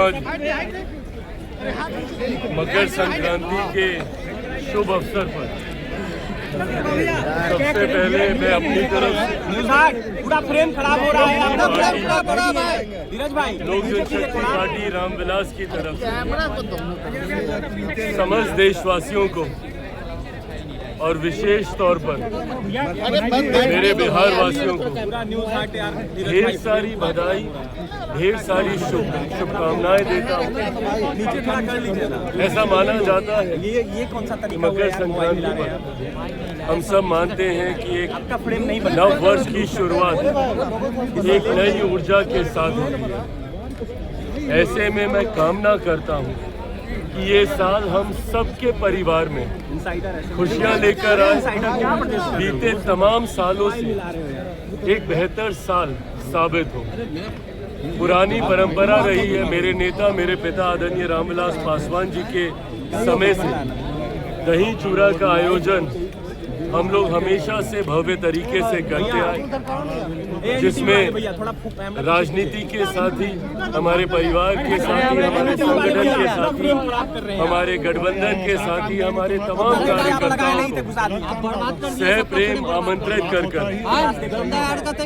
आज मकर संक्रांति के शुभ अवसर पर सबसे पहले मैं अपनी तरफ से पूरा फ्रेम खराब हो रहा है धीरज भाई लोक जनशक्ति पार्टी रामविलास की तरफ से समस्त देशवासियों को और विशेष तौर पर मेरे बिहार वासियों को ढेर सारी बधाई, ढेर सारी शुभकामनाएं देता हूँ। ऐसा माना जाता है कि मकर संक्रांति पर हम सब मानते हैं कि एक नव वर्ष की शुरुआत एक नई ऊर्जा के साथ होती है। ऐसे में मैं कामना करता हूँ कि ये साल हम सबके परिवार में खुशियाँ लेकर आए, बीते तमाम सालों से एक बेहतर साल साबित हो। पुरानी परंपरा रही है, मेरे नेता मेरे पिता आदरणीय रामविलास पासवान जी के समय से दही चूड़ा का आयोजन हम लोग हमेशा से भव्य तरीके से करते आए, जिसमें राजनीति के साथ ही हमारे परिवार के साथ ही हमारे संगठन के साथ ही हमारे गठबंधन के साथ ही हमारे तमाम कार्यकर्ताओं को सह प्रेम आमंत्रित कर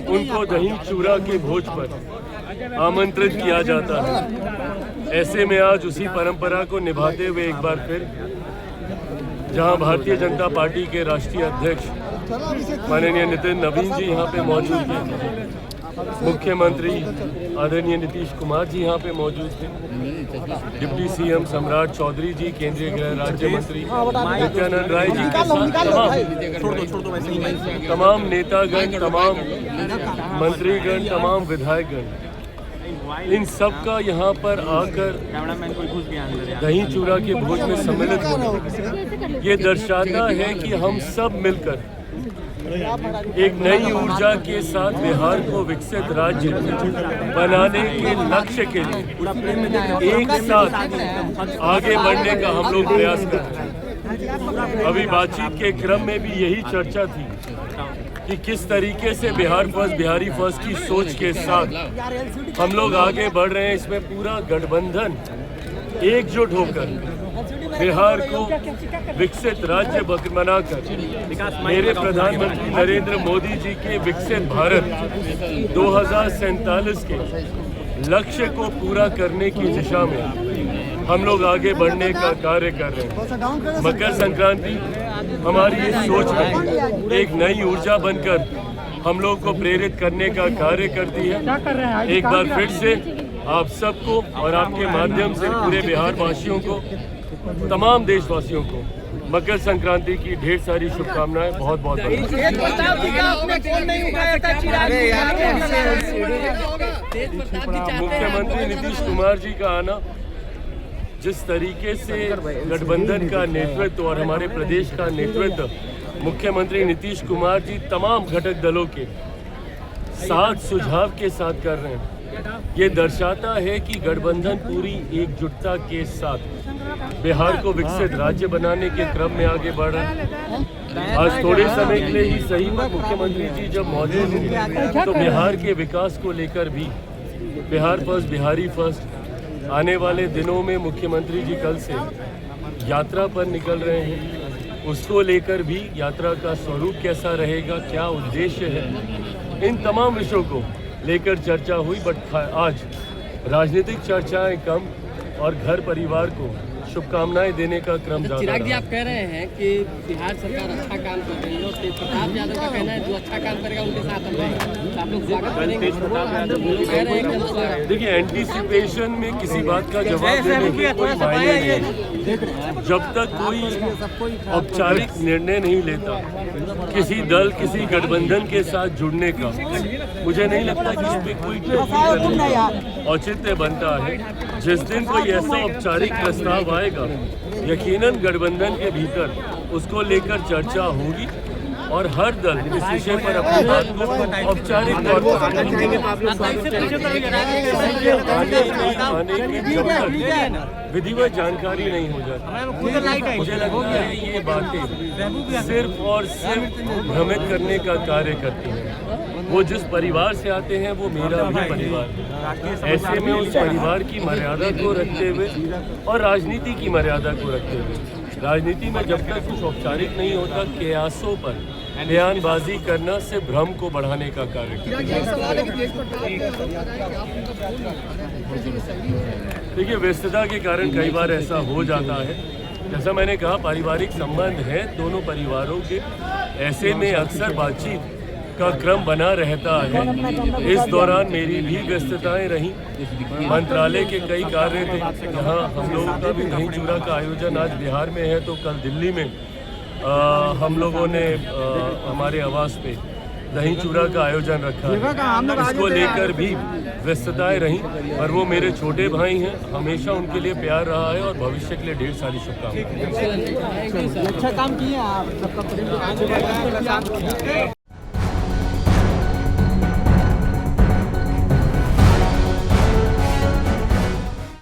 उनको दही चूड़ा के भोज पर आमंत्रित किया जाता है। ऐसे में आज उसी परंपरा को निभाते हुए एक बार फिर जहां भारतीय जनता पार्टी के राष्ट्रीय अध्यक्ष माननीय नितिन नवीन जी यहाँ पे मौजूद थे, मुख्यमंत्री आदरणीय नीतीश कुमार जी यहाँ पे मौजूद थे, डिप्टी सीएम सम्राट चौधरी जी, केंद्रीय गृह राज्य मंत्री नित्यानंद राय जी के साथ तमाम नेतागण, तमाम मंत्रीगण, तमाम विधायकगण, इन सब का यहाँ पर आकर दही चूड़ा के भोज में सम्मिलित होना ये दर्शाता है कि हम सब मिलकर एक नई ऊर्जा के साथ बिहार को विकसित राज्य बनाने के लक्ष्य के लिए एक साथ आगे बढ़ने का हम लोग प्रयास कर रहे हैं। अभी बातचीत के क्रम में भी यही चर्चा थी कि किस तरीके से बिहार फर्स्ट, बिहारी फर्स्ट की सोच के साथ हम लोग आगे बढ़ रहे हैं। इसमें पूरा गठबंधन एकजुट होकर बिहार को विकसित राज्य बनाकर मेरे प्रधानमंत्री नरेंद्र मोदी जी के विकसित भारत 2047 के लक्ष्य को पूरा करने की दिशा में हम लोग आगे बढ़ने का कार्य कर रहे हैं। मकर संक्रांति हमारी इस सोच में एक नई ऊर्जा बनकर हम लोग को प्रेरित करने का कार्य करती है। एक बार फिर से आप सबको और आपके माध्यम से पूरे बिहार वासियों को, तमाम देशवासियों को मकर संक्रांति की ढेर सारी शुभकामनाएं। बहुत बहुत मुख्यमंत्री नीतीश कुमार जी का आना, जिस तरीके से गठबंधन का नेतृत्व और हमारे प्रदेश का नेतृत्व मुख्यमंत्री नीतीश कुमार जी तमाम घटक दलों के साथ सुझाव के साथ कर रहे हैं, ये दर्शाता है कि गठबंधन पूरी एकजुटता के साथ बिहार को विकसित राज्य बनाने के क्रम में आगे बढ़ रहा है। आज थोड़े समय के लिए ही सही में मुख्यमंत्री जी जब मौजूद हैं तो बिहार के विकास को लेकर भी बिहार फर्स्ट, बिहारी फर्स्ट आने वाले दिनों में मुख्यमंत्री जी कल से यात्रा पर निकल रहे हैं, उसको लेकर भी यात्रा का स्वरूप कैसा रहेगा, क्या उद्देश्य है, इन तमाम विषयों को लेकर चर्चा हुई। बट आज राजनीतिक चर्चाएं कम और घर परिवार को शुभकामनाएं देने का क्रम ज्यादा। चिराग जी, आप कह रहे हैं कि बिहार सरकार अच्छा काम कर रही है और तेज प्रताप यादव का कहना है जो अच्छा काम करेगा उनके साथ हम रहेंगे, आप लोग स्वागत करेंगे। देखिए, एंटीसिपेशन में किसी बात का जवाब देने की कोई मायने नहीं है। जब तक कोई औपचारिक निर्णय नहीं लेता किसी दल, किसी गठबंधन के साथ जुड़ने का, मुझे नहीं लगता कि इस पर कोई औचित्य बनता है। जिस दिन कोई ऐसा औपचारिक प्रस्ताव आएगा, यकीनन गठबंधन के भीतर उसको लेकर चर्चा होगी और हर दल इस विषय पर अपनी बात को औपचारिक तौर पर आने की जब तक विधिवत जानकारी नहीं हो जाती, मुझे लगता है ये बातें सिर्फ और सिर्फ भ्रमित करने का कार्य करती हैं। वो जिस परिवार से आते हैं वो मेरा भी परिवार है। ऐसे में उस परिवार की मर्यादा को रखते हुए और राजनीति की मर्यादा को रखते हुए, राजनीति में जब तक कुछ औपचारिक नहीं होता, कयासों पर बयानबाजी करना से भ्रम को बढ़ाने का कार्य करता है। देखिए, व्यस्तता के कारण कई बार ऐसा हो जाता है। जैसा मैंने कहा, पारिवारिक संबंध है दोनों परिवारों के, ऐसे में अक्सर बातचीत का क्रम बना रहता है। इस दौरान मेरी भी व्यस्तताएं रहीं, मंत्रालय के कई कार्य थे। यहाँ हम लोगों का भी दही चूड़ा का आयोजन आज बिहार में है, तो कल दिल्ली में हम लोगों ने हमारे आवास पे दही चूड़ा का आयोजन रखा है। इसको लेकर भी व्यस्तताएं रहीं, पर वो मेरे छोटे भाई हैं, हमेशा उनके लिए प्यार रहा है और भविष्य के लिए ढेर सारी शुभकामनाएं। अच्छा काम किए आप।